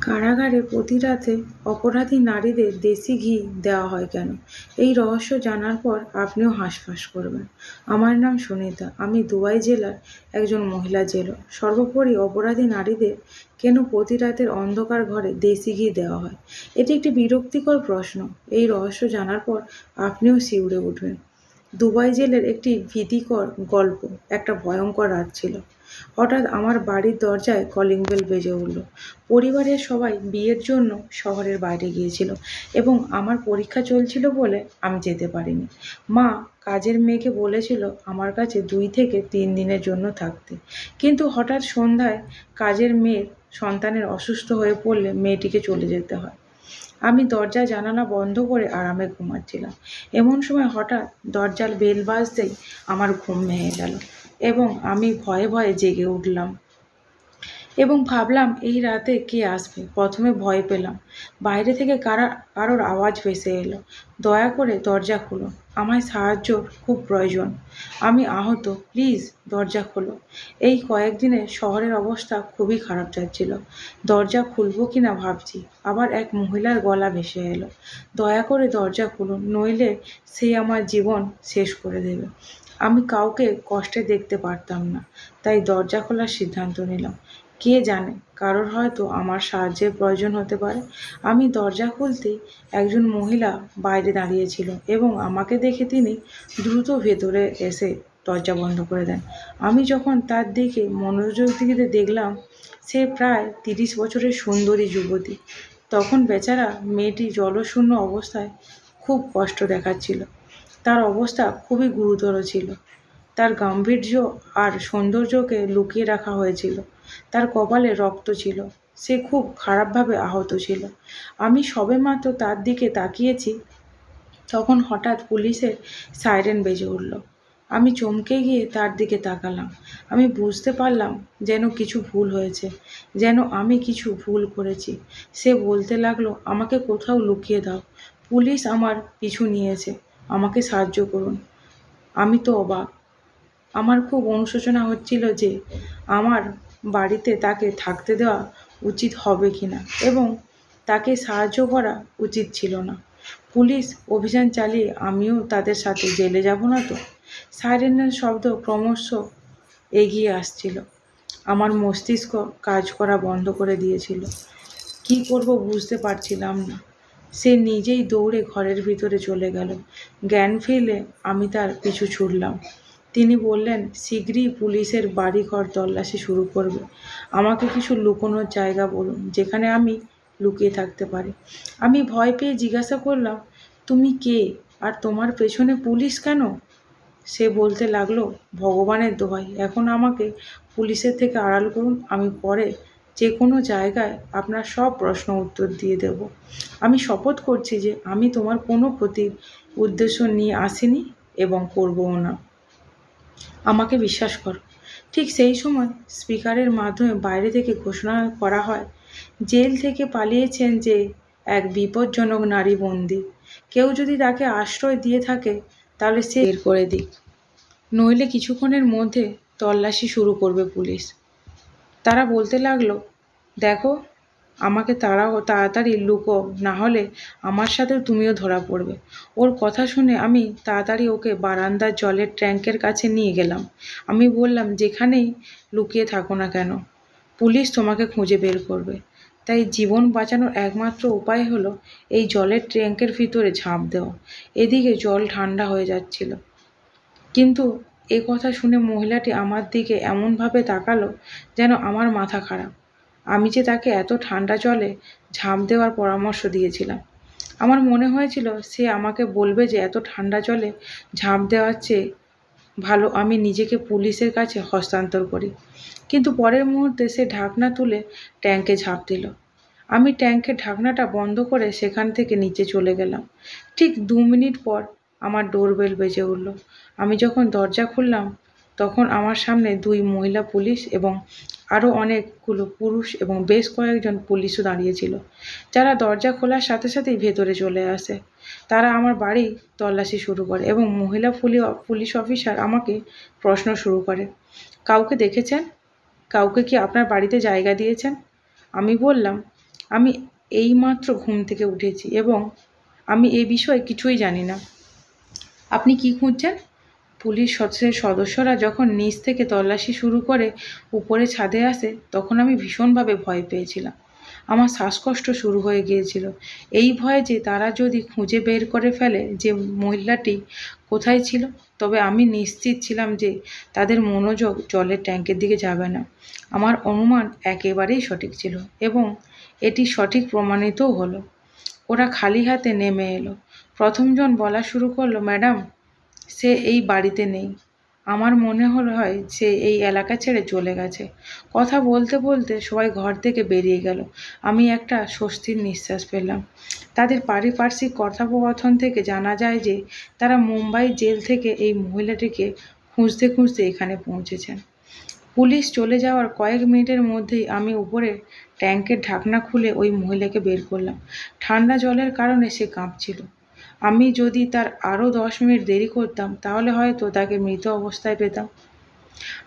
কারাগারে প্রতি রাতে অপরাধী নারীদের দেশি ঘি দেওয়া হয় কেন? এই রহস্য জানার পর আপনিও হাঁসফাঁস করবেন। আমার নাম সুনিতা, আমি দুবাই জেলার একজন মহিলা জেলর। সর্বোপরি অপরাধী নারীদের কেন প্রতি রাতের অন্ধকার ঘরে দেশি ঘি দেওয়া হয়? এটি একটি বিরক্তিকর প্রশ্ন। এই রহস্য জানার পর আপনিও শিউরে উঠবেন। দুবাই জেলের একটি ভীতিকর গল্প। একটা ভয়ঙ্কর রাত ছিল। হঠাৎ আমার বাড়ির দরজায় কলিং বেল বেজে উঠল। পরিবারের সবাই বিয়ের জন্য শহরের বাইরে গিয়েছিল এবং আমার পরীক্ষা চলছিল বলে আমি যেতে পারিনি। মা কাজের মেয়েকে বলেছিল আমার কাছে 2 থেকে 3 দিনের জন্য থাকতে। কিন্তু হঠাৎ সন্ধ্যায় কাজের মেয়ের সন্তানের অসুস্থ হয়ে পড়লে মেয়েটিকে চলে যেতে হয়। আমি দরজা জানালা বন্ধ করে আরামে ঘুমাচ্ছিলাম। এমন সময় হঠাৎ দরজার বেল বাজতেই আমার ঘুম ভেঙে গেল এবং আমি ভয়ে ভয়ে জেগে উঠলাম এবং ভাবলাম এই রাতে কে আসবে। প্রথমে ভয় পেলাম, বাইরে থেকে কারোর আওয়াজ ভেসে এলো। দয়া করে দরজা খোলো, আমায় সাহায্যর খুব প্রয়োজন, আমি আহত, প্লিজ দরজা খোলো। এই কয়েকদিনে শহরের অবস্থা খুবই খারাপ যাচ্ছিল। দরজা খুলবো কিনা ভাবছি, আবার এক মহিলার গলা ভেসে এলো, দয়া করে দরজা খুলুন, নইলে সে আমার জীবন শেষ করে দেবে। আমি কাউকে কষ্টে দেখতে পারতাম না, তাই দরজা খোলার সিদ্ধান্ত নিলাম। কে জানে, কারোর হয়তো আমার সাহায্যের প্রয়োজন হতে পারে। আমি দরজা খুলতেই একজন মহিলা বাইরে দাঁড়িয়েছিল এবং আমাকে দেখে তিনি দ্রুত ভেতরে এসে দরজা বন্ধ করে দেন। আমি যখন তার দিকে মনোযোগ দিয়ে দেখলাম, সে প্রায় 30 বছরের সুন্দরী যুবতী। তখন বেচারা মেয়েটি জলশূন্য অবস্থায় খুব কষ্ট দেখাচ্ছিল। তার অবস্থা খুবই গুরুতর ছিল। তার গাম্ভীর্য আর সৌন্দর্যকে লুকিয়ে রাখা হয়েছিল। তার কপালে রক্ত ছিল। সে খুব খারাপভাবে আহত ছিল। আমি সবেমাত্র তার দিকে তাকিয়েছি, তখন হঠাৎ পুলিশের সাইরেন বেজে উঠল। আমি চমকে গিয়ে তার দিকে তাকালাম। আমি বুঝতে পারলাম যেন কিছু ভুল হয়েছে, যেন আমি কিছু ভুল করেছি। সে বলতে লাগলো, আমাকে কোথাও লুকিয়ে দাও, পুলিশ আমার পিছু নিয়েছে, আমাকে সাহায্য করুন। আমি তো অবাক। আমার খুব অনুশোচনা হচ্ছিল যে আমার বাড়িতে তাকে থাকতে দেওয়া উচিত হবে কিনা এবং তাকে সাহায্য করা উচিত ছিল না। পুলিশ অভিযান চালিয়ে আমিও তাদের সাথে জেলে যাব না তো? সাইরেনের শব্দ ক্রমশ এগিয়ে আসছিল। আমার মস্তিষ্ক কাজ করা বন্ধ করে দিয়েছিল। কি করব বুঝতে পারছিলাম না। সে নিজেই দৌড়ে ঘরের ভিতরে চলে গেল। জ্ঞান ফিরলে আমি তার পিছু ছুটলাম। তিনি বললেন, শীঘ্রই পুলিশের বাড়িঘর তল্লাশি শুরু করবে। আমাকে কিছু লুকোনোর জায়গা বলুন যেখানে আমি লুকিয়ে থাকতে পারি। আমি ভয় পেয়ে জিজ্ঞাসা করলাম, তুমি কে আর তোমার পেছনে পুলিশ কেন? সে বলতে লাগলো, ভগবানের দোহাই, এখন আমাকে পুলিশের থেকে আড়াল করুন, আমি পরে যে কোনো জায়গায় আপনার সব প্রশ্ন উত্তর দিয়ে দেব। আমি শপথ করছি যে আমি তোমার কোনো ক্ষতির উদ্দেশ্য নিয়ে আসিনি এবং করবও না। আমাকে বিশ্বাস করো। ঠিক সেই সময় স্পিকারের মাধ্যমে বাইরে থেকে ঘোষণা করা হয়, জেল থেকে পালিয়েছেন যে এক বিপজ্জনক নারী বন্দী। কেউ যদি তাকে আশ্রয় দিয়ে থাকে তাহলে সে বের করে দিক, নইলে কিছুক্ষণের মধ্যে তল্লাশি শুরু করবে পুলিশ। তারা বলতে লাগলো, দেখো, আমাকে তাড়াতাড়ি লুকো, না হলে আমার সাথেও তুমিও ধরা পড়বে। ওর কথা শুনে আমি তাড়াতাড়ি ওকে বারান্দার জলের ট্যাঙ্কের কাছে নিয়ে গেলাম। আমি বললাম, যেখানেই লুকিয়ে থাকো না কেন, পুলিশ তোমাকে খুঁজে বের করবে। তাই জীবন বাঁচানোর একমাত্র উপায় হলো এই জলের ট্যাঙ্কের ভিতরে ঝাঁপ দেওয়া। এদিকে জল ঠান্ডা হয়ে যাচ্ছিল, কিন্তু এ কথা শুনে মহিলাটি আমার দিকে এমনভাবে তাকালো যেন আমার মাথা খারাপ। আমি যে তাকে এত ঠান্ডা জলে ঝাঁপ দেওয়ার পরামর্শ দিয়েছিলাম। আমার মনে হয়েছিল সে আমাকে বলবে যে এত ঠান্ডা জলে ঝাঁপ দেওয়ার চেয়ে ভালো আমি নিজেকে পুলিশের কাছে হস্তান্তর করি। কিন্তু পরের মুহূর্তে সে ঢাকনা তুলে ট্যাঙ্কে ঝাঁপ দিল। আমি ট্যাঙ্কের ঢাকনাটা বন্ধ করে সেখান থেকে নিচে চলে গেলাম। ঠিক 2 মিনিট পর আমার ডোরবেল বেজে উঠল। আমি যখন দরজা খুললাম তখন আমার সামনে 2 মহিলা পুলিশ এবং আরও অনেকগুলো পুরুষ এবং বেশ কয়েকজন পুলিশও দাঁড়িয়েছিল, যারা দরজা খোলার সাথে সাথেই ভেতরে চলে আসে। তারা আমার বাড়ি তল্লাশি শুরু করে এবং মহিলা পুলিশ অফিসার আমাকে প্রশ্ন শুরু করে, কাউকে দেখেছেন? কাউকে কি আপনার বাড়িতে জায়গা দিয়েছেন? আমি বললাম, আমি এইমাত্র ঘুম থেকে উঠেছি এবং আমি এ বিষয়ে কিছুই জানি না। আপনি কি খুঁজছেন? পুলিশ সদস্যরা যখন নিচ থেকে তল্লাশি শুরু করে উপরে ছাদে আসে তখন আমি ভীষণভাবে ভয় পেয়েছিলাম। আমার শ্বাসকষ্ট শুরু হয়ে গিয়েছিল এই ভয়ে যে তারা যদি খুঁজে বের করে ফেলে যে মহিলাটি কোথায় ছিল, তবে আমি নিশ্চিত ছিলাম যে তাদের মনোযোগ জলের ট্যাঙ্কের দিকে যাবে না। আমার অনুমান একেবারেই সঠিক ছিল এবং এটি সঠিক প্রমাণিতও হলো। ওরা খালি হাতে নেমে এলো। প্রথমজন বলা শুরু করলো, ম্যাডাম, সে এই বাড়িতে নেই। আমার মনে হয় সে এই এলাকা ছেড়ে চলে গেছে। কথা বলতে বলতে সবাই ঘর থেকে বেরিয়ে গেল। আমি একটা স্বস্তির নিঃশ্বাস পেলাম। তাদের পারিপার্শ্বিক কথোপকথন থেকে জানা যায় যে তারা মুম্বাই জেল থেকে এই মহিলাটিকে খুঁজতে খুঁজতে এখানে পৌঁছেছেন। পুলিশ চলে যাওয়ার কয়েক মিনিটের মধ্যেই আমি উপরে ট্যাঙ্কের ঢাকনা খুলে ওই মহিলাকে বের করলাম। ঠান্ডা জলের কারণে সে কাঁপছিল। আমি যদি তার আরও 10 মিনিট দেরি করতাম তাহলে হয়তো তাকে মৃত অবস্থায় পেতাম।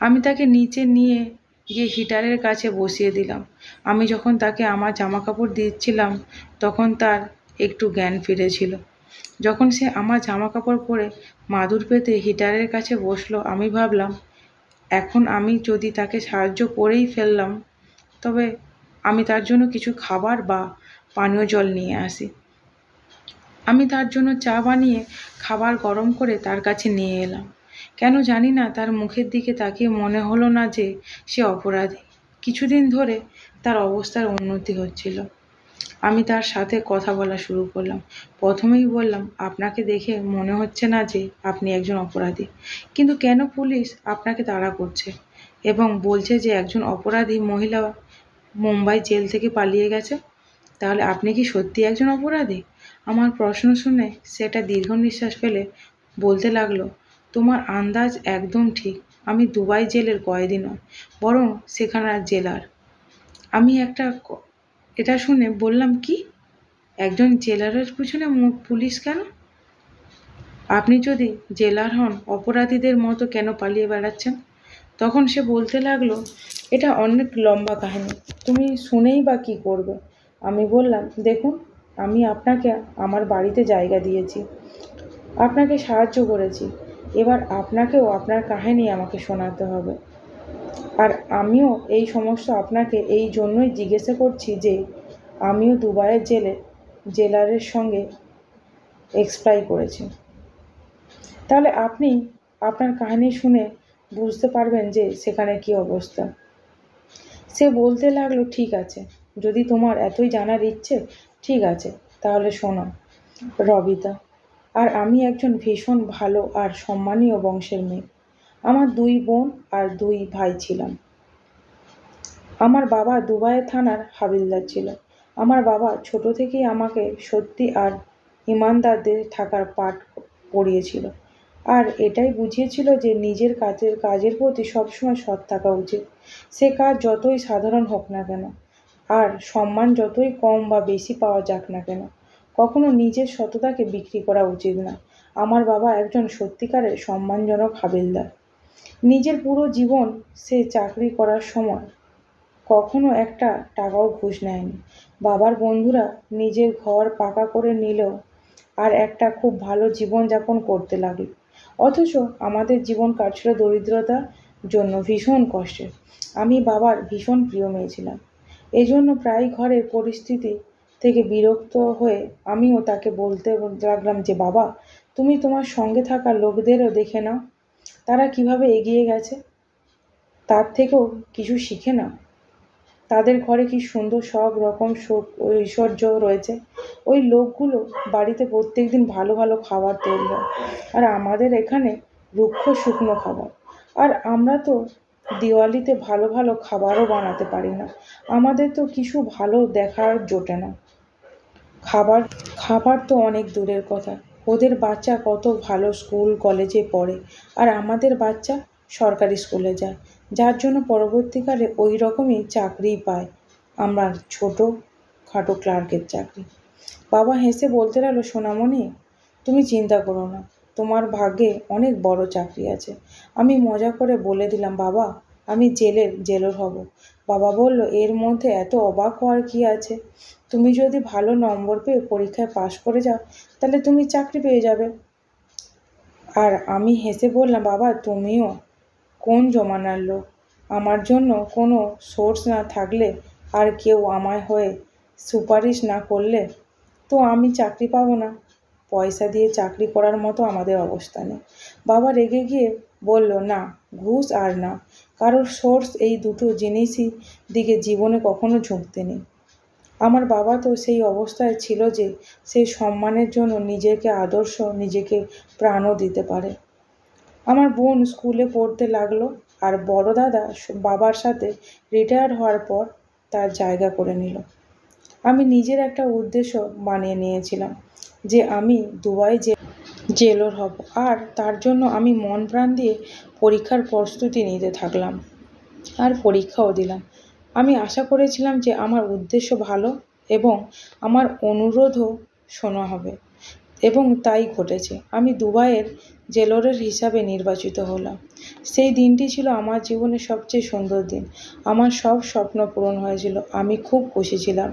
আমি তাকে নিচে নিয়ে গিয়ে হিটারের কাছে বসিয়ে দিলাম। আমি যখন তাকে আমার জামাকাপড় দিচ্ছিলাম তখন তার একটু জ্ঞান ফিরেছিল। যখন সে আমার জামাকাপড় পরে মাদুর পেতে হিটারের কাছে বসলো, আমি ভাবলাম, এখন আমি যদি তাকে সাহায্য করেই ফেললাম তবে আমি তার জন্য কিছু খাবার বা পানীয় জল নিয়ে আসি। আমি তার জন্য চা বানিয়ে খাবার গরম করে তার কাছে নিয়ে এলাম। কেন জানি না তার মুখের দিকে তাকিয়ে মনে হলো না যে সে অপরাধী। কিছুদিন ধরে তার অবস্থার উন্নতি হচ্ছিল। আমি তার সাথে কথা বলা শুরু করলাম। প্রথমেই বললাম, আপনাকে দেখে মনে হচ্ছে না যে আপনি একজন অপরাধী, কিন্তু কেন পুলিশ আপনাকে তাড়া করছে এবং বলছে যে একজন অপরাধী মহিলা মুম্বাই জেল থেকে পালিয়ে গেছে? তাহলে আপনি কি সত্যি একজন অপরাধী? আমার প্রশ্ন শুনে সে একটা দীর্ঘ নিঃশ্বাস ফেলে বলতে লাগলো, তোমার আন্দাজ একদম ঠিক। আমি দুবাই জেলের কয়েদি নয়, বরং সেখানকার জেলার। আমি এটা শুনে বললাম, কি? একজন জেলারের পিছনে পুলিশ কেন? আপনি যদি জেলার হন, অপরাধীদের মতো কেন পালিয়ে বেড়াচ্ছেন? তখন সে বলতে লাগলো, এটা অনেক লম্বা কাহিনী, তুমি শুনেই বা কী করবে? আমি বললাম, দেখুন, আমি আপনাকে আমার বাড়িতে জায়গা দিয়েছি, আপনাকে সাহায্য করেছি, এবার আপনাকেও আপনার কাহিনী আমাকে শোনাতে হবে। আর আমিও এই সমস্ত আপনাকে এই জন্যই জিজ্ঞাসা করছি যে আমিও দুবাইয়ের জেলারের সঙ্গে এক্সপ্লাই করেছি। তাহলে আপনি আপনার কাহিনী শুনে বুঝতে পারবেন যে সেখানে কী অবস্থা। সে বলতে লাগলো, ঠিক আছে, যদি তোমার এতই জানার ইচ্ছে, ঠিক আছে, তাহলে শোনো। রবিতা আর আমি একজন ভীষণ ভালো আর সম্মানীয় বংশের মেয়ে। আমার 2 বোন আর 2 ভাই ছিলাম। আমার বাবা দুবাই থানার হাবিলদার ছিল। আমার বাবা ছোট থেকেই আমাকে সত্যি আর ইমানদারদের থাকার পাঠ পড়িয়েছিল আর এটাই বুঝিয়েছিল যে নিজের কাজের প্রতি সবসময় সৎ থাকা উচিত, সে কাজ যতই সাধারণ হোক না কেন আর সম্মান যতই কম বা বেশি পাওয়া যাক না কেন, কখনো নিজের সততাকে বিক্রি করা উচিত না। আমার বাবা একজন সত্যিকারের সম্মানজনক হাবিলদার। নিজের পুরো জীবন সে চাকরি করার সময় কখনো একটা টাকাও ঘুষ নেয়নি। বাবার বন্ধুরা নিজের ঘর পাকা করে নিলেও আর একটা খুব ভালো জীবনযাপন করতে লাগলো, অথচ আমাদের জীবন কাটছিল দরিদ্রতার জন্য ভীষণ কষ্টের। আমি বাবার ভীষণ প্রিয় মেয়ে ছিলাম। এজন্য প্রায় ঘরের পরিস্থিতি থেকে বিরক্ত হয়ে আমিও তাকে বলতে লাগলাম যে, বাবা, তুমি তোমার সঙ্গে থাকা লোকদেরও দেখে নাও, তারা কিভাবে এগিয়ে গেছে, তার থেকেও কিছু শিখে নাও। তাদের ঘরে কি সুন্দর সব রকম সুখ ঐশ্বর্য রয়েছে। ওই লোকগুলো বাড়িতে প্রত্যেকদিন ভালো ভালো খাবার তৈরি হয় আর আমাদের এখানে রুক্ষ শুকনো খাবার। আর আমরা তো দিওয়ালিতে ভালো ভালো খাবারও বানাতে পারি না। আমাদের তো কিছু ভালো দেখার জোটে না। খাবার খাবার তো অনেক দূরের কথা। ওদের বাচ্চা কত ভালো স্কুল কলেজে পড়ে আর আমাদের বাচ্চা সরকারি স্কুলে যায়, যার জন্য পরবর্তীকালে ওই রকমই চাকরিই পায়, আমরা ছোটো খাটো ক্লার্কের চাকরি। বাবা হেসে বলতে লাগলো, সোনামণি, তুমি চিন্তা করো না, তোমার ভাগ্যে অনেক বড় চাকরি আছে। আমি মজা করে বলে দিলাম, বাবা, আমি জেলর হব। বাবা বলল, এর মধ্যে এত অবাক হওয়ার কি আছে? তুমি যদি ভালো নম্বর পেয়ে পরীক্ষায় পাশ করে যাও তাহলে তুমি চাকরি পেয়ে যাবে। আর আমি হেসে বললাম, বাবা তুমিও কোন জমানার লোক? আমার জন্য কোনো সোর্স না থাকলে আর কেউ আমায় হয়ে সুপারিশ না করলে তো আমি চাকরি পাবো না। পয়সা দিয়ে চাকরি করার মতো আমাদের অবস্থা নেই। বাবা রেগে গিয়ে বলল, না ঘুষ আর না কারোর সোর্স, এই দুটো জিনিসই দিকে জীবনে কখনো ঝুঁকতে নেই। আমার বাবা তো সেই অবস্থায় ছিল যে সেই সম্মানের জন্য নিজেকে প্রাণও দিতে পারে। আমার বোন স্কুলে পড়তে লাগলো আর বড় দাদা বাবার সাথে রিটায়ার হওয়ার পর তার জায়গা করে নিল। আমি নিজের একটা উদ্দেশ্য বানিয়ে নিয়েছিলাম যে আমি দুবাই জেলর হব, আর তার জন্য আমি মন প্রাণ দিয়ে পরীক্ষার প্রস্তুতি নিতে থাকলাম আর পরীক্ষাও দিলাম। আমি আশা করেছিলাম যে আমার উদ্দেশ্য ভালো এবং আমার অনুরোধও শোনা হবে, এবং তাই ঘটেছে। আমি দুবাইয়ের জেলরের হিসাবে নির্বাচিত হলাম। সেই দিনটি ছিল আমার জীবনের সবচেয়ে সুন্দর দিন। আমার সব স্বপ্ন পূরণ হয়েছিল। আমি খুব খুশি ছিলাম,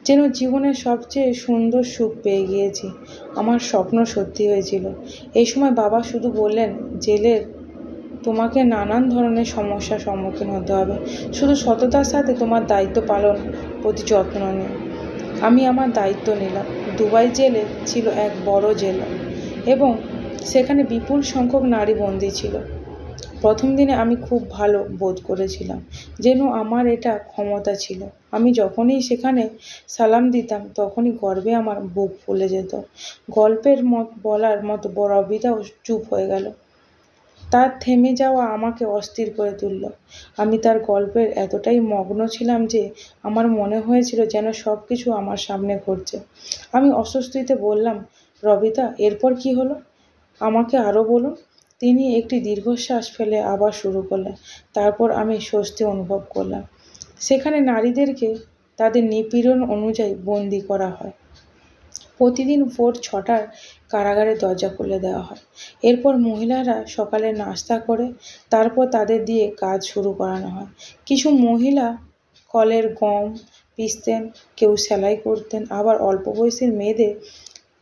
যেন জীবনের সবচেয়ে সুন্দর সুখ পেয়ে গিয়েছি। আমার স্বপ্ন সত্যি হয়েছিল। এই সময় বাবা শুধু বললেন, জেলের তোমাকে নানান ধরনের সমস্যার সম্মুখীন হতে হবে, শুধু সততার সাথে তোমার দায়িত্ব পালন প্রতি যত্ন নিও। আমি আমার দায়িত্ব নিলাম। দুবাই জেলে ছিল এক বড় জেল এবং সেখানে বিপুল সংখ্যক নারী বন্দী ছিল। প্রথম দিনে আমি খুব ভালো বোধ করেছিলাম, যেন আমার এটা ক্ষমতা ছিল। আমি যখনই সেখানে সালাম দিতাম তখনই গর্বে আমার বুক ফুলে যেত। গল্পের বলার মতো রবিতাও চুপ হয়ে গেল। তার থেমে যাওয়া আমাকে অস্থির করে তুলল। আমি তার গল্পের এতটাই মগ্ন ছিলাম যে আমার মনে হয়েছিল যেন সব কিছু আমার সামনে ঘটছে। আমি অস্বস্তিতে বললাম, রবিতা এরপর কি হলো? আমাকে আরও বলুন। তিনি একটি দীর্ঘশ্বাস ফেলে আবার শুরু করলেন। তারপর আমি স্বস্তি অনুভব করলাম। সেখানে নারীদেরকে তাদের নিপীড়ন অনুযায়ী বন্দি করা হয়। প্রতিদিন ভোর 6টার কারাগারের দরজা খুলে দেওয়া হয়। এরপর মহিলারা সকালে নাস্তা করে তারপর তাদের দিয়ে কাজ শুরু করানো হয়। কিছু মহিলা কলের গম পিষতেন, কেউ সেলাই করতেন, আবার অল্প বয়সের মেয়েদের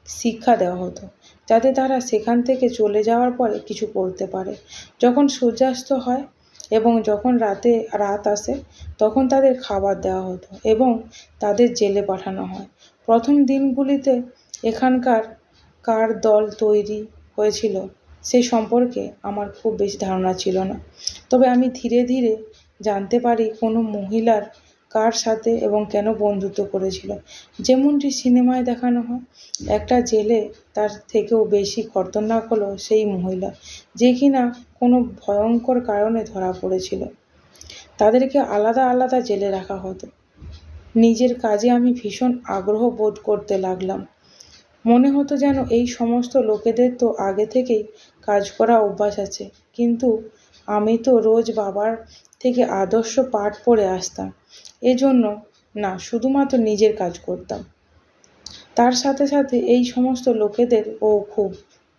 শিক্ষা দেওয়া হতো যাতে তারা সেখান থেকে চলে যাওয়ার পরে কিছু করতে পারে। যখন সূর্যাস্ত হয় এবং যখন রাত আসে তখন তাদের খাবার দেওয়া হতো এবং তাদের জেলে পাঠানো হয়। প্রথম দিনগুলিতে এখানকার কার দল তৈরি হয়েছিল সে সম্পর্কে আমার খুব বেশি ধারণা ছিল না। তবে আমি ধীরে ধীরে জানতে পারি কোনো মহিলার কার সাথে এবং কেন বন্ধুত্ব করেছিল। যেমনটি সিনেমায় দেখানো হয়, একটা জেলে তার থেকেও বেশি খতরনাক হলো সেই মহিলা যে কিনা কোনো ভয়ঙ্কর কারণে ধরা পড়েছিল। তাদেরকে আলাদা আলাদা জেলে রাখা হতো। নিজের কাজে আমি ভীষণ আগ্রহ বোধ করতে লাগলাম। মনে হতো যেন এই সমস্ত লোকেদের তো আগে থেকেই কাজ করা অভ্যাস আছে, কিন্তু আমি তো রোজ বাবার থেকে আদর্শ পাঠ পড়ে আসতাম। এজন্য না, শুধুমাত্র নিজের কাজ করতাম। তার সাথে সাথে এই সমস্ত লোকেদেরও খুব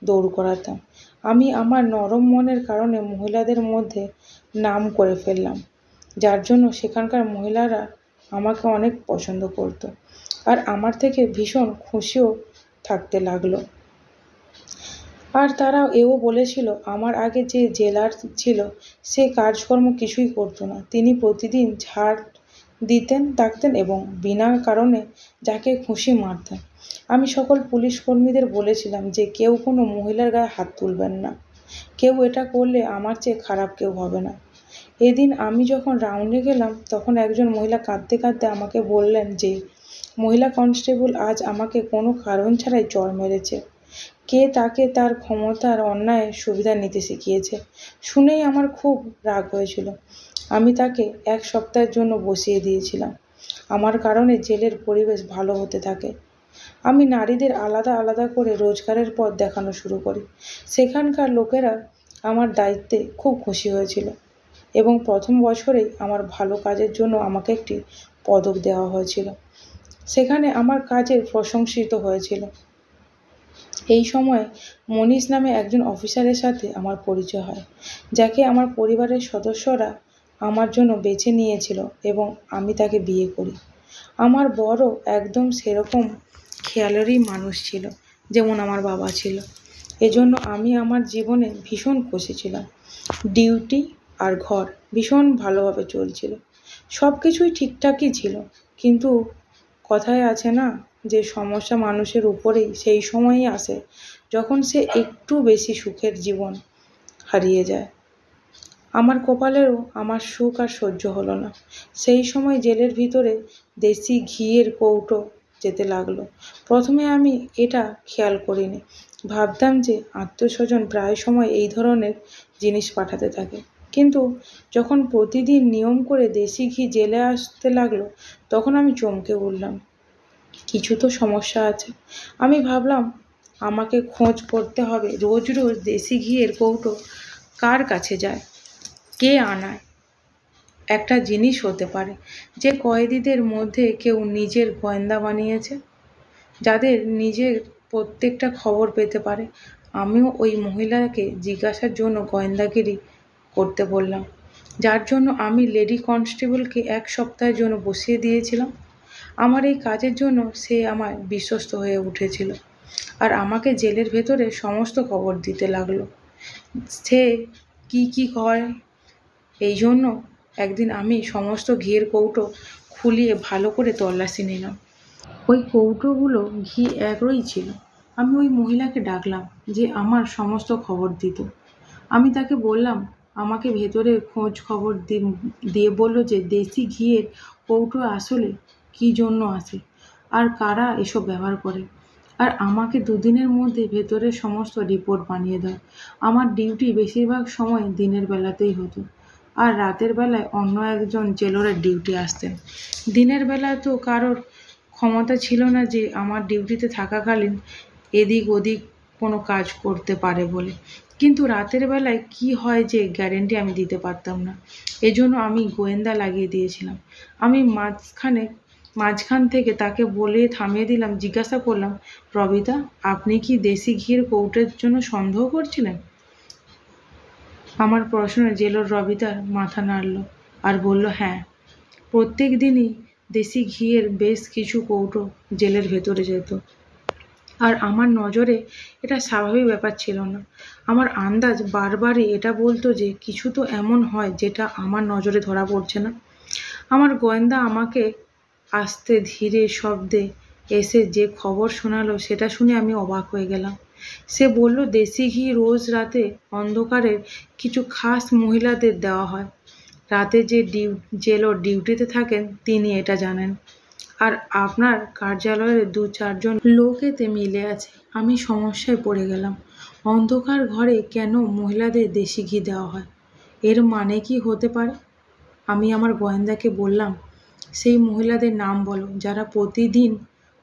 দৌড় করাতাম। আমি আমার নরম মনের কারণে মহিলাদের মধ্যে নাম করে ফেললাম, যার জন্য সেখানকার মহিলারা আমাকে অনেক পছন্দ করত আর আমার থেকে ভীষণ খুশিও থাকতে লাগলো। আর তারা এও বলেছিল, আমার আগে যে জেলার ছিল সে কাজকর্ম কিছুই করতো না। তিনি প্রতিদিন ঝাড় দিতেন, ডাকতেন এবং বিনা কারণে যাকে খুশি মারতেন। আমি সকল পুলিশ কর্মীদের বলেছিলাম যে কেউ কোনো মহিলার গায়ে হাত তুলবেন না। কেউ এটা করলে আমার চেয়ে খারাপ কেউ হবে না। এদিন আমি যখন রাউন্ডে গেলাম তখন একজন মহিলা কাঁদতে কাঁদতে আমাকে বললেন যে মহিলা কনস্টেবল আজ আমাকে কোনো কারণ ছাড়াই চড় মেরেছে। কে তাকে তার ক্ষমতার অন্যায় সুবিধা নিতে শিখিয়েছে? শুনেই আমার খুব রাগ হয়েছিল। আমি তাকে 1 সপ্তাহের জন্য বসিয়ে দিয়েছিলাম। আমার কারণে জেলের পরিবেশ ভালো হতে থাকে। আমি নারীদের আলাদা আলাদা করে রোজগারের পথ দেখানো শুরু করি। সেখানকার লোকেরা আমার দায়িত্বে খুব খুশি হয়েছিল এবং প্রথম বছরেই আমার ভালো কাজের জন্য আমাকে একটি পদক দেওয়া হয়েছিল। সেখানে আমার কাজের প্রশংসিত হয়েছিল। এই সময় মনীষ নামে একজন অফিসারের সাথে আমার পরিচয় হয়, যাকে আমার পরিবারের সদস্যরা আমার জন্য বেছে নিয়েছিল এবং আমি তাকে বিয়ে করি। আমার বড় একদম সেরকম খেয়ালেরই মানুষ ছিল যেমন আমার বাবা ছিল। এজন্য আমি আমার জীবনে ভীষণ খুশি ছিলাম। ডিউটি আর ঘর ভীষণ ভালোভাবে চলছিল, সব কিছুই ঠিকঠাকই ছিল। কিন্তু কথায় আছে না, যে সমস্যা মানুষের উপরেই সেই সময়ই আসে যখন সে একটু বেশি সুখের জীবন হারিয়ে যায়। আমার কপালেরও আমার সুখ আর সহ্য হলো না। সেই সময় জেলের ভিতরে দেশি ঘিয়ের কৌটো যেতে লাগলো। প্রথমে আমি এটা খেয়াল করিনি, ভাবতাম যে আত্মীয়স্বজন প্রায় সময় এই ধরনের জিনিস পাঠাতে থাকে। কিন্তু যখন প্রতিদিন নিয়ম করে দেশি ঘি জেলে আসতে লাগলো, তখন আমি চমকে উঠলাম। কিছু তো সমস্যা আছে। আমি ভাবলাম আমাকে খোঁজ করতে হবে রোজ রোজ দেশি ঘিয়ের কৌটো কার কাছে যায়, কে আনায়। একটা জিনিস হতে পারে যে কয়েদিদের মধ্যে কেউ নিজের গোয়েন্দা বানিয়েছে, যাদের নিজের প্রত্যেকটা খবর পেতে পারে। আমিও ওই মহিলাকে জিজ্ঞাসার জন্য গোয়েন্দাগিরি করতে বললাম, যার জন্য আমি লেডি কনস্টেবলকে 1 সপ্তাহের জন্য বসিয়ে দিয়েছিলাম। আমার এই কাজের জন্য সে আমার বিশ্বস্ত হয়ে উঠেছিল আর আমাকে জেলের ভেতরে সমস্ত খবর দিতে লাগলো, সে কি কি করে। এই জন্য একদিন আমি সমস্ত ঘিয়ের কৌটো খুলিয়ে ভালো করে তল্লাশি নিলাম। ওই কৌটোগুলো ঘি একই ছিল। আমি ওই মহিলাকে ডাকলাম যে আমার সমস্ত খবর দিত। আমি তাকে বললাম, আমাকে ভেতরে খোঁজ খবর দিয়ে বলল যে দেশি ঘিয়ের কৌটো আসলে কী জন্য আসে আর কারা এসব ব্যবহার করে, আর আমাকে 2 দিনের মধ্যে ভেতরের সমস্ত রিপোর্ট বানিয়ে দাও। আমার ডিউটি বেশিরভাগ সময় দিনের বেলাতেই হতো, আর রাতের বেলায় অন্য একজন জেলরের ডিউটি আসতেন। দিনের বেলায় তো কারোর ক্ষমতা ছিল না যে আমার ডিউটিতে থাকাকালীন এদিক ওদিক কোনো কাজ করতে পারে বলে। কিন্তু রাতের বেলায় কি হয় যে গ্যারেন্টি আমি দিতে পারতাম না। এজন্য আমি গোয়েন্দা লাগিয়ে দিয়েছিলাম। আমি মাঝখান থেকে তাকে বলে থামিয়ে দিলাম, জিজ্ঞাসা করলাম, রবিতা, আপনি কি দেশি ঘিয়ের কৌটোর জন্য সন্দেহ করছিলেন? আমার প্রশ্নে জেলর রবিতার মাথা নাড়ল আর বলল, হ্যাঁ, প্রত্যেক দিনই দেশি ঘিয়ের বেশ কিছু কৌটো জেলের ভেতরে যেত, আর আমার নজরে এটা স্বাভাবিক ব্যাপার ছিল না। আমার আন্দাজ বারবারই এটা বলতো যে কিছু তো এমন হয় যেটা আমার নজরে ধরা পড়ছে না। আমার গোয়েন্দা আমাকে আস্তে ধীরে শব্দে এসে যে খবর শোনালো সেটা শুনে আমি অবাক হয়ে গেলাম। সে বলল, দেশি ঘি রোজ রাতে অন্ধকারের কিছু খাস মহিলাদের দেওয়া হয়। রাতে যে জেলর ডিউটিতে থাকেন তিনি এটা জানেন, আর আপনার কার্যালয়ের 2-4 জন লোক এতে মিলে আছে। আমি সমস্যায় পড়ে গেলাম। অন্ধকার ঘরে কেন মহিলাদের দেশি ঘি দেওয়া হয়? এর মানে কি হতে পারে? আমি আমার গোয়েন্দাকে বললাম, সেই মহিলাদের নাম বলো যারা প্রতিদিন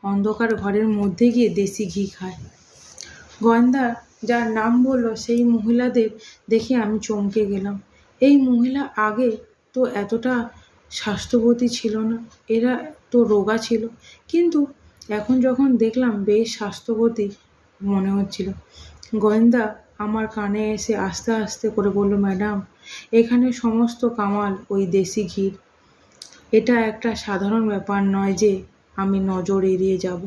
অন্ধকার ঘরের মধ্যে গিয়ে দেশি ঘি খায়। গোয়েন্দা যার নাম বলল সেই মহিলাদের দেখে আমি চমকে গেলাম। এই মহিলা আগে তো এতটা স্বাস্থ্যবতী ছিল না, এরা তো রোগা ছিল, কিন্তু এখন যখন দেখলাম বেশ স্বাস্থ্যবতী মনে হচ্ছিল। গোয়েন্দা আমার কানে এসে আস্তে আস্তে করে বলল, ম্যাডাম, এখানে সমস্ত কামাল ওই দেশি ঘির। এটা একটা সাধারণ ব্যাপার নয় যে আমি নজর এড়িয়ে যাব।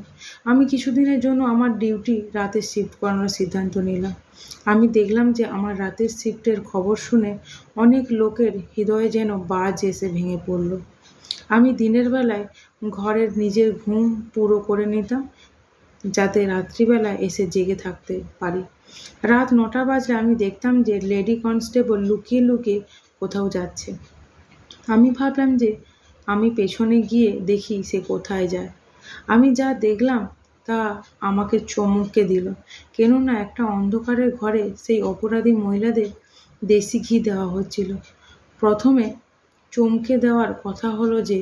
আমি কিছুদিনের জন্য আমার ডিউটি রাতের শিফট করানোর সিদ্ধান্ত নিলাম। আমি দেখলাম যে আমার রাতের শিফটের খবর শুনে অনেক লোকের হৃদয়ে যেন বাজ এসে ভেঙে পড়ল। আমি দিনের বেলায় ঘরের নিজের ঘুম পুরো করে নিতাম যাতে রাত্রিবেলায় এসে জেগে থাকতে পারি। রাত 9টা বাজলে আমি দেখতাম যে লেডি কনস্টেবল লুকিয়ে লুকিয়ে কোথাও যাচ্ছে। আমি ভাবলাম যে আমি পেছনে গিয়ে দেখি সে কোথায় যায়। আমি যা দেখলাম তা আমাকে চমকে দিল, কেননা একটা অন্ধকারের ঘরে সেই অপরাধী মহিলাদের দেশি ঘি দেওয়া হচ্ছিল। প্রথমে চমকে দেওয়ার কথা হলো যে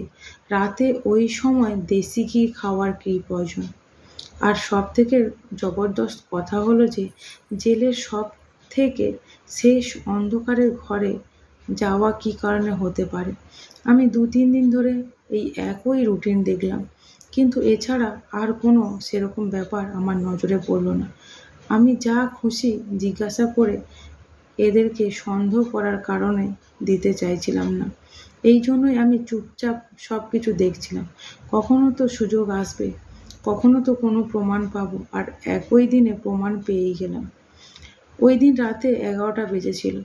রাতে ওই সময় দেশি ঘি খাওয়ার কী প্রয়োজন, আর সবথেকে জবরদস্ত কথা হলো যে জেলের সব থেকে শেষ অন্ধকারের ঘরে যাওয়া কী কারণে হতে পারে। আমি 2-3 দিন ধরে এই একই রুটিন দেখলাম, কিন্তু এছাড়া আর কোনো সেরকম ব্যাপার আমার নজরে পড়ল না। আমি যা খুশি জিজ্ঞাসা করে এদেরকে সন্দেহ করার কারণে দিতে চাইছিলাম না। এই জন্যই আমি চুপচাপ সব কিছু দেখছিলাম। কখনো তো সুযোগ আসবে, কখনো তো কোনো প্রমাণ পাবো, আর একই দিনে প্রমাণ পেয়েই গেলাম। ওই দিন রাতে 11টা বেজেছিল।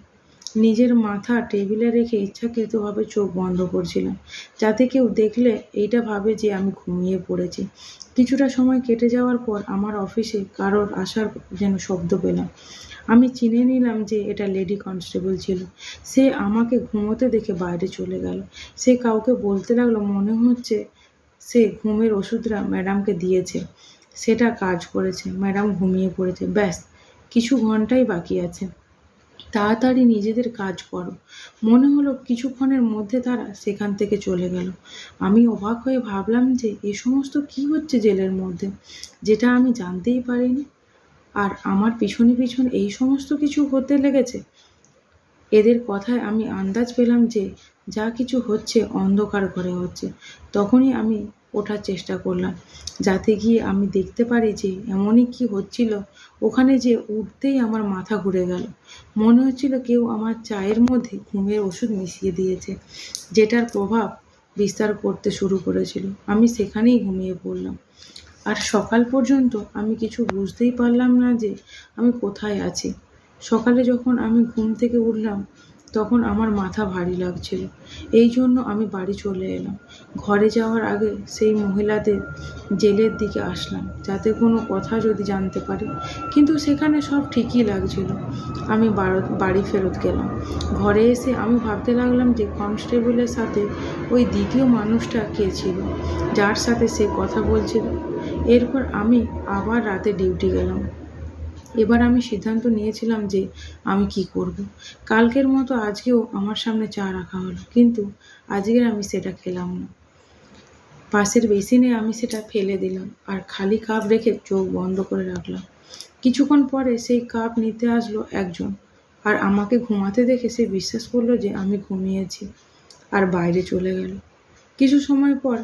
নিজের মাথা টেবিলে রেখে ইচ্ছাকৃতভাবে চোখ বন্ধ করছিলাম, যাতে কেউ দেখলে এইটা ভাবে যে আমি ঘুমিয়ে পড়েছি। কিছুটা সময় কেটে যাওয়ার পর আমার অফিসে কারোর আসার যেন শব্দ পেলাম। আমি চিনে নিলাম যে এটা লেডি কনস্টেবল ছিল। সে আমাকে ঘুমোতে দেখে বাইরে চলে গেল। সে কাউকে বলতে লাগলো, মনে হচ্ছে সে ঘুমের ওষুধটা ম্যাডামকে দিয়েছে, সেটা কাজ করেছে, ম্যাডাম ঘুমিয়ে পড়েছে, ব্যাস কিছু ঘন্টাই বাকি আছে, তাড়াতাড়ি নিজেদের কাজ করো। মনে হলো কিছুক্ষণের মধ্যে তারা সেখান থেকে চলে গেল। আমি অবাক হয়ে ভাবলাম যে এ সমস্ত কি হচ্ছে জেলের মধ্যে, যেটা আমি জানতেই পারিনি। আর আমার পিছনে পিছনে এই সমস্ত কিছু হতে লেগেছে। এদের কথায় আমি আন্দাজ পেলাম যে যা কিছু হচ্ছে অন্ধকার ঘরে হচ্ছে। তখনই আমি ওঠার চেষ্টা করলাম, যাতে গিয়ে আমি দেখতে পারি যে এমনই কি হচ্ছিল। ওখানে যে উঠতেই আমার মাথা ঘুরে গেল। মনে হচ্ছিল কেউ আমার চায়ের মধ্যে ঘুমের ওষুধ মিশিয়ে দিয়েছে, যেটার প্রভাব বিস্তার করতে শুরু করেছিল। আমি সেখানেই ঘুমিয়ে পড়লাম। আর সকাল পর্যন্ত আমি কিছু বুঝতেই পারলাম না যে আমি কোথায় আছি। সকালে যখন আমি ঘুম থেকে উঠলাম, তখন আমার মাথা ভারী লাগছিল। এই জন্য আমি বাড়ি চলে এলাম। ঘরে যাওয়ার আগে সেই মহিলাদের জেলের দিকে আসলাম, যাতে কোনো কথা যদি জানতে পারি, কিন্তু সেখানে সব ঠিকই লাগছিল। আমি বাড়ি ফেরত গেলাম। ঘরে এসে আমি ভাবতে লাগলাম যে কনস্টেবলের সাথে ওই দ্বিতীয় মানুষটা কে ছিল, যার সাথে সে কথা বলছিল। এরপর আমি আবার রাতে ডিউটি গেলাম। এবার আমি সিদ্ধান্ত নিয়েছিলাম যে আমি কি করব। কালকের মতো আজকেও আমার সামনে চা রাখা হলো, কিন্তু আজকের আমি সেটা খেলাম না। পাশের বেসিনে আমি সেটা ফেলে দিলাম আর খালি কাপ রেখে চোখ বন্ধ করে রাখলাম। কিছুক্ষণ পরে সেই কাপ নিতে আসলো একজন, আর আমাকে ঘুমাতে দেখে সে বিশ্বাস করলো যে আমি ঘুমিয়েছি, আর বাইরে চলে গেল। কিছু সময় পর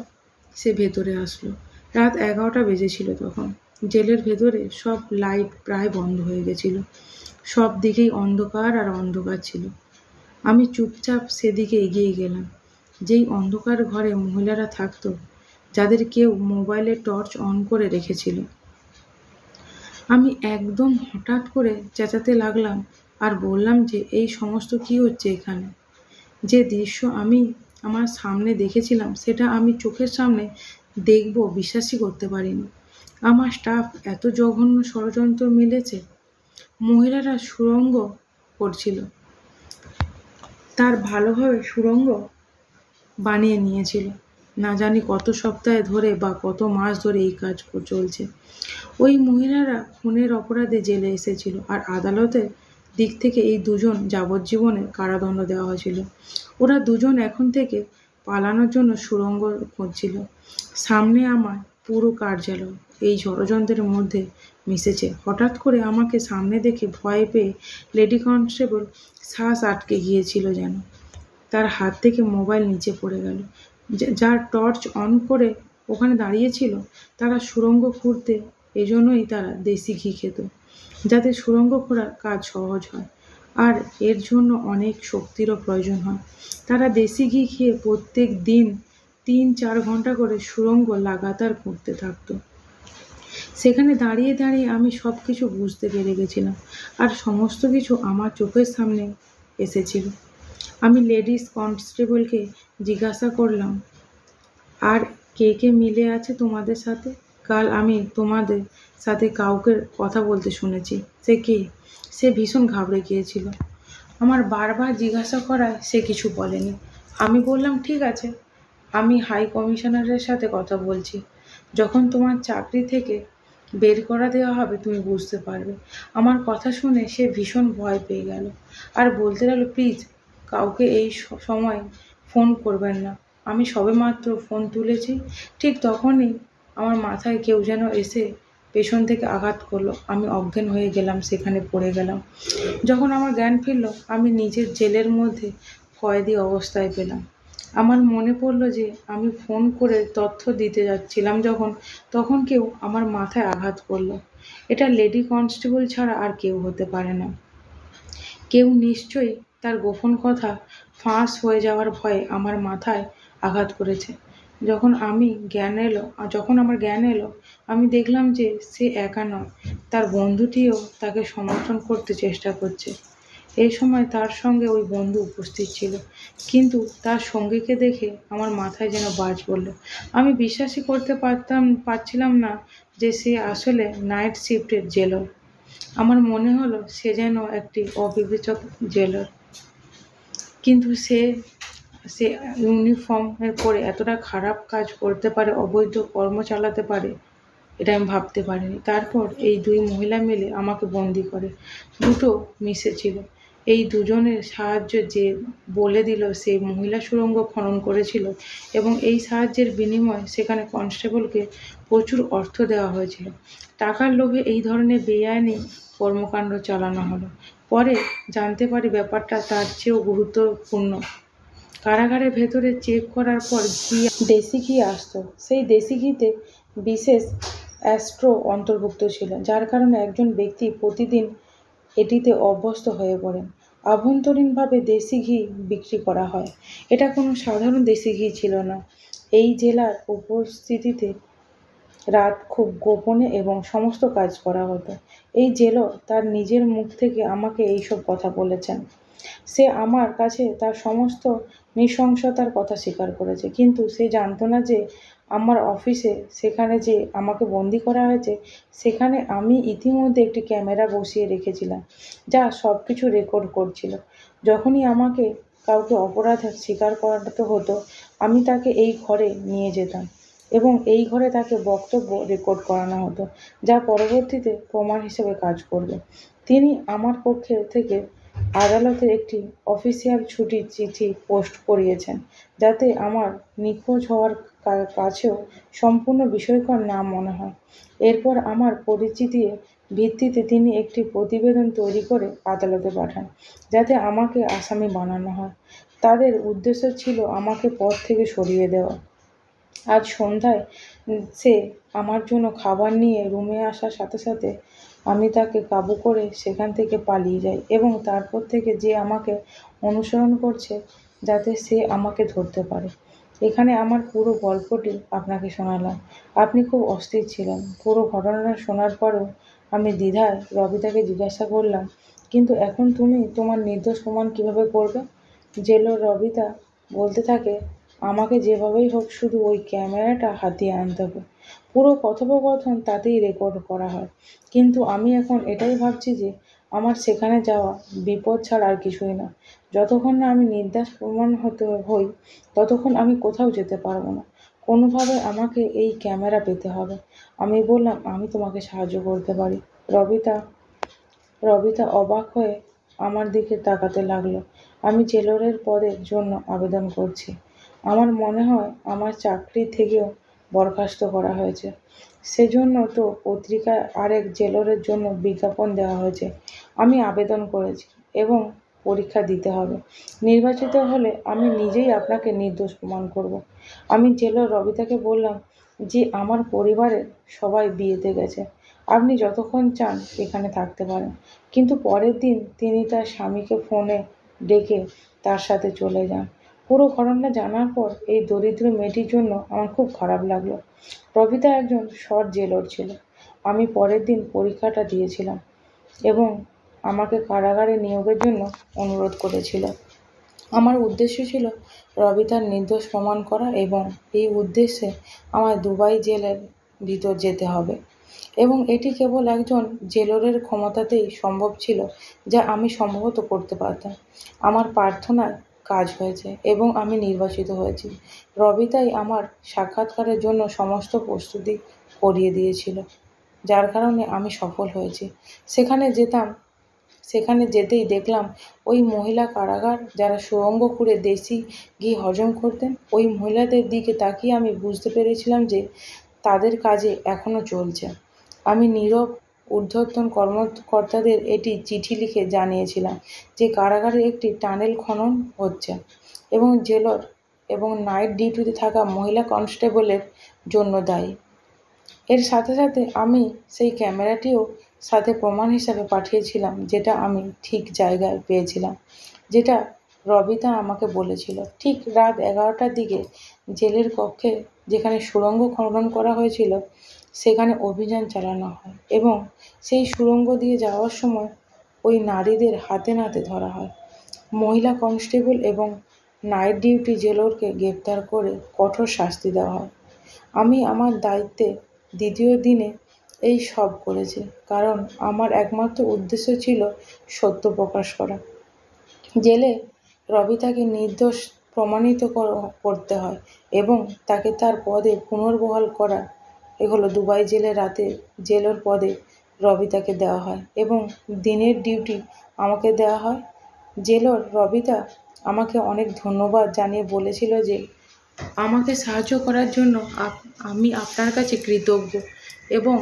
সে ভেতরে আসলো। রাত 11টা বেজেছিল তখন। জেলের ভেতরে সব লাইট প্রায় বন্ধ হয়ে গেছিল। সব দিকেই অন্ধকার আর অন্ধকার ছিল। আমি চুপচাপ সেদিকে এগিয়ে গেলাম। যেই অন্ধকার ঘরে মহিলারা থাকতো, যাদের কেউ মোবাইলে টর্চ অন করে রেখেছিল। আমি একদম হঠাৎ করে চেঁচাতে লাগলাম আর বললাম যে এই সমস্ত কি হচ্ছে এখানে। যে দৃশ্য আমি আমার সামনে দেখেছিলাম, সেটা আমি চোখের সামনে দেখব বিশ্বাসই করতে পারিনি। আমার স্টাফ এত জঘন্য ষড়যন্ত্র মিলেছে। মহিলারা সুড়ঙ্গ করছিল, তার ভালোভাবে সুড়ঙ্গ বানিয়ে নিয়েছিল। না জানি কত সপ্তাহ ধরে বা কত মাস ধরে এই কাজ চলছে। ওই মহিলারা খুনের অপরাধে জেলে এসেছিল, আর আদালতের দিক থেকে এই দুজন যাবজ্জীবনের কারাদণ্ড দেওয়া হয়েছিল। ওরা দুজন এখন থেকে পালানোর জন্য সুড়ঙ্গ খুঁজছিল। সামনে আমার পুরো কার্যালয় এই ষড়যন্ত্রের মধ্যে মিশেছে। হঠাৎ করে আমাকে সামনে দেখে ভয় পেয়ে লেডি কনস্টেবল শ্বাস আটকে গিয়েছিল যেন। তার হাত থেকে মোবাইল নিচে পড়ে গেল। যার টর্চ অন করে ওখানে দাঁড়িয়েছিল, তারা সুড়ঙ্গ খুঁড়তে, এজন্যই তারা দেশি ঘি খেত, যাতে সুড়ঙ্গ খোঁড়ার কাজ সহজ হয়, আর এর জন্য অনেক শক্তিরও প্রয়োজন হয়। তারা দেশি ঘি খেয়ে প্রত্যেক দিন 3-4 ঘন্টা করে সুড়ঙ্গ লাগাতার খুঁড়তে থাকতো। সেখানে দাঁড়িয়ে দাঁড়িয়ে আমি সব কিছু বুঝতে পেরে গেছিলাম, আর সমস্ত কিছু আমার চোখের সামনে এসেছিল। আমি লেডিস কনস্টেবলকে জিজ্ঞাসা করলাম, আর কে কে মিলে আছে তোমাদের সাথে? কাল আমি তোমাদের সাথে কাউকে কথা বলতে শুনেছি, সে কে? সে ভীষণ ঘাবড়ে গিয়েছিল। আমার বারবার জিজ্ঞাসা করায় সে কিছু বলেনি। আমি বললাম, ঠিক আছে, আমি হাই কমিশনারের সাথে কথা বলছি। যখন তোমার চাকরি থেকে বের করা দেওয়া হবে তুমি বুঝতে পারবে। আমার কথা শুনে সে ভীষণ ভয় পেয়ে গেল আর বলতে লাগলো, প্লিজ কাউকে এই সময় ফোন করবেন না। আমি সবেমাত্র ফোন তুলেছি। ঠিক তখনই আমার মাথায় কেউ যেন এসে পেছন থেকে আঘাত করলো। আমি অজ্ঞান হয়ে গেলাম, সেখানে পড়ে গেলাম। যখন আমার জ্ঞান ফিরল, আমি নিজের জেলের মধ্যে কয়েদি অবস্থায় পেলাম। আমার মনে পড়ল যে আমি ফোন করে তথ্য দিতে যাচ্ছিলাম তখন কেউ আমার মাথায় আঘাত করলো। এটা লেডি কনস্টেবল ছাড়া আর কেউ হতে পারে না। কেউ নিশ্চয়ই তার গোপন কথা ফাঁস হয়ে যাওয়ার ভয়ে আমার মাথায় আঘাত করেছে। যখন আমার জ্ঞান এলো, আমি দেখলাম যে সে একা নয়, তার বন্ধুটিও তাকে সমর্থন করতে চেষ্টা করছে। এই সময় তার সঙ্গে ওই বন্ধু উপস্থিত ছিল, কিন্তু তার সঙ্গীকে দেখে আমার মাথায় যেন বাজ পড়ল। আমি বিশ্বাসই করতে পারছিলাম না যে সে আসলে নাইট শিফটের জেলার। আমার মনে হলো সে যেন একটি অবিবেচক জেলার, কিন্তু সে সে ইউনিফর্মের পরে এতটা খারাপ কাজ করতে পারে, অবৈধ কর্ম চালাতে পারে, এটা আমি ভাবতে পারিনি। তারপর এই দুই মহিলা মিলে আমাকে বন্দি করে। দুটো মিশেছিল। এই দুজনের সাহায্য যে বলে দিল সে মহিলা সুড়ঙ্গ খনন করেছিল, এবং এই সাহায্যের বিনিময়ে সেখানে কনস্টেবলকে প্রচুর অর্থ দেওয়া হয়েছিল। টাকার লোভে এই ধরনের বেআইনি কর্মকাণ্ড চালানো হলো। পরে জানতে পারি ব্যাপারটা তার চেয়েও গুরুত্বপূর্ণ। কারাগারের ভেতরে চেক করার পর দেশি ঘি আসতো। সেই দেশি ঘিতে বিশেষ অ্যাস্ট্রো অন্তর্ভুক্ত ছিল, যার কারণে একজন ব্যক্তি প্রতিদিন এটিতে অভ্যস্ত হয়ে পড়েন। আভ্যন্তরীণভাবে দেশি ঘি বিক্রি করা হয়। এটা কোনো সাধারণ দেশি ঘি ছিল না। এই জেলার উপস্থিতিতে রাত খুব গোপনে এবং সমস্ত কাজ করা হতো। এই জেলর তার নিজের মুখ থেকে আমাকে এইসব কথা বলেছেন। সে আমার কাছে তার সমস্ত নৃশংসতার কথা স্বীকার করেছে, কিন্তু সে জানতো না যে আমার অফিসে, সেখানে যে আমাকে বন্দি করা হয়েছে, সেখানে আমি ইতিমধ্যে একটি ক্যামেরা বসিয়ে রেখেছিলাম, যা সব কিছু রেকর্ড করছিল। যখনই আমাকে কাউকে অপরাধ স্বীকার করাতে হতো, আমি তাকে এই ঘরে নিয়ে যেতাম, এবং এই ঘরে তাকে বক্তব্য রেকর্ড করানো হতো, যা পরবর্তীতে প্রমাণ হিসেবে কাজ করবে। তিনি আমার পক্ষে থেকে আদালতের একটি অফিসিয়াল ছুটির চিঠি পোস্ট করিয়েছেন, যাতে আমার নিখোঁজ হওয়ার কাছেও সম্পূর্ণ বিষয়কর না মনে হয়। এরপর আমার পরিচিতির ভিত্তিতে তিনি একটি প্রতিবেদন তৈরি করে আদালতে পাঠান, যাতে আমাকে আসামি বানানো হয়। তাদের উদ্দেশ্য ছিল আমাকে পদ থেকে সরিয়ে দেওয়া। আজ সন্ধ্যায় সে আমার জন্য খাবার নিয়ে রুমে আসার সাথে সাথে আমি তাকে কাবু করে সেখান থেকে পালিয়ে যাই, এবং তারপর থেকে যে আমাকে অনুসরণ করছে যাতে সে আমাকে ধরতে পারে। এখানে আমার পুরো গল্পটি আপনাকে শোনালাম। আপনি খুব অস্থির ছিলেন। পুরো ঘটনাটা শোনার পরেও আমি দ্বিধায় রবিতাকে জিজ্ঞাসা করলাম, কিন্তু এখন তুমি তোমার নির্দোষ প্রমাণ কিভাবে করবে? জেলর রবিতা বলতে থাকে, আমাকে যেভাবেই হোক শুধু ওই ক্যামেরাটা হাতিয়ে আনতে হবে। পুরো কথোপকথন তাতেই রেকর্ড করা হয়। কিন্তু আমি এখন এটাই ভাবছি যে আমার সেখানে যাওয়া বিপদ ছাড়া আর কিছুই না। যতক্ষণ না আমি নির্দোষ প্রমাণ হই, ততক্ষণ আমি কোথাও যেতে পারবো না। কোনোভাবে আমাকে এই ক্যামেরা পেতে হবে। আমি বললাম, আমি তোমাকে সাহায্য করতে পারি। রবিতা রবিতা অবাক হয়ে আমার দিকে তাকাতে লাগলো। আমি জেলরের পদের জন্য আবেদন করছি। আমার মনে হয় আমার চাকরি থেকেও বরখাস্ত করা হয়েছে। সেজন্য তো পত্রিকায় আরেক জেলরের জন্য বিজ্ঞাপন দেওয়া হয়েছে। আমি আবেদন করেছি, এবং পরীক্ষা দিতে হবে। নির্বাচিত হলে আমি নিজেই আপনাকে নির্দোষ প্রমাণ করব। আমি জেলর রবিতাকে বললাম যে আমার পরিবারের সবাই বিয়েতে গেছে। আপনি যতক্ষণ চান এখানে থাকতে পারেন। কিন্তু পরের দিন তিনি তার স্বামীকে ফোনে ডেকে তার সাথে চলে যান। পুরো ঘটনা জানার পর এই দরিদ্র মেয়েটির জন্য আমার খুব খারাপ লাগলো। রবিতা একজন সৎ জেলর ছিল। আমি পরের দিন পরীক্ষাটা দিয়েছিলাম, এবং আমাকে কারাগারে নিয়োগের জন্য অনুরোধ করেছিল। আমার উদ্দেশ্য ছিল রবিতার নির্দোষ প্রমাণ করা, এবং এই উদ্দেশ্যে আমার দুবাই জেলের ভিতর যেতে হবে, এবং এটি কেবল একজন জেলরের ক্ষমতাতেই সম্ভব ছিল, যা আমি সম্ভবত করতে পারতাম। আমার প্রার্থনার কাজ হয়েছে, এবং আমি নির্বাচিত হয়েছি। রবিতাই আমার সাক্ষাৎকারের জন্য সমস্ত প্রস্তুতি করিয়ে দিয়েছিল, যার কারণে আমি সফল হয়েছি। সেখানে যেতেই দেখলাম ওই মহিলা কারাগার যারা সুড়ঙ্গ খুঁড়ে দেশি ঘি হজম করতেন। ওই মহিলাদের দিকে তাকিয়ে আমি বুঝতে পেরেছিলাম যে তাদের কাজে এখনও চলছে। আমি নীরব ঊর্ধ্বতন কর্মকর্তাদের এটি চিঠি লিখে জানিয়েছিলাম যে কারাগারে একটি টানেল খনন হচ্ছে, এবং জেলর এবং নাইট ডিউটিতে থাকা মহিলা কনস্টেবলের জন্য দায়ী। এর সাথে সাথে আমি সেই ক্যামেরাটিও সাথে প্রমাণ হিসাবে পাঠিয়েছিলাম, যেটা আমি ঠিক জায়গায় পেয়েছিলাম, যেটা রবিতা আমাকে বলেছিল। ঠিক রাত 11টার দিকে জেলের কক্ষে যেখানে সুড়ঙ্গ খনন করা হয়েছিল সেখানে অভিযান চালানো হয় এবং সেই সুড়ঙ্গ দিয়ে যাওয়ার সময় ওই নারীদের হাতে নাতে ধরা হয়। মহিলা কনস্টেবল এবং নাইট ডিউটি জেলরকে গ্রেপ্তার করে কঠোর শাস্তি দেওয়া হয়। আমি আমার দায়িত্বে দ্বিতীয় দিনে এই সব করেছি, কারণ আমার একমাত্র উদ্দেশ্য ছিল সত্য প্রকাশ করা। জেলে রবিতাকে নির্দোষ প্রমাণিত করতে হয় এবং তাকে তার পদে পুনর্বহাল করা। এগুলো দুবাই জেলে রাতে জেলর পদে রবিতাকে দেওয়া হয় এবং দিনের ডিউটি আমাকে দেওয়া হয়। জেলর রবিতা আমাকে অনেক ধন্যবাদ জানিয়ে বলেছিল যে আমাকে সাহায্য করার জন্য আমি আপনার কাছে কৃতজ্ঞ এবং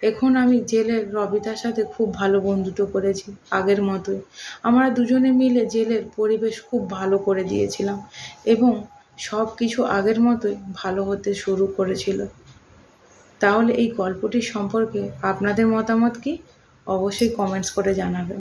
এখন আমি জেলের রবিতার সাথে খুব ভালো বন্ধুত্ব করেছি আগের মতোই। আমরা দুজনে মিলে জেলের পরিবেশ খুব ভালো করে দিয়েছিলাম এবং সব কিছু আগের মতোই ভালো হতে শুরু করেছিল। তাহলে এই গল্পটি সম্পর্কে আপনাদের মতামত কি? অবশ্যই কমেন্টস করে জানাবেন।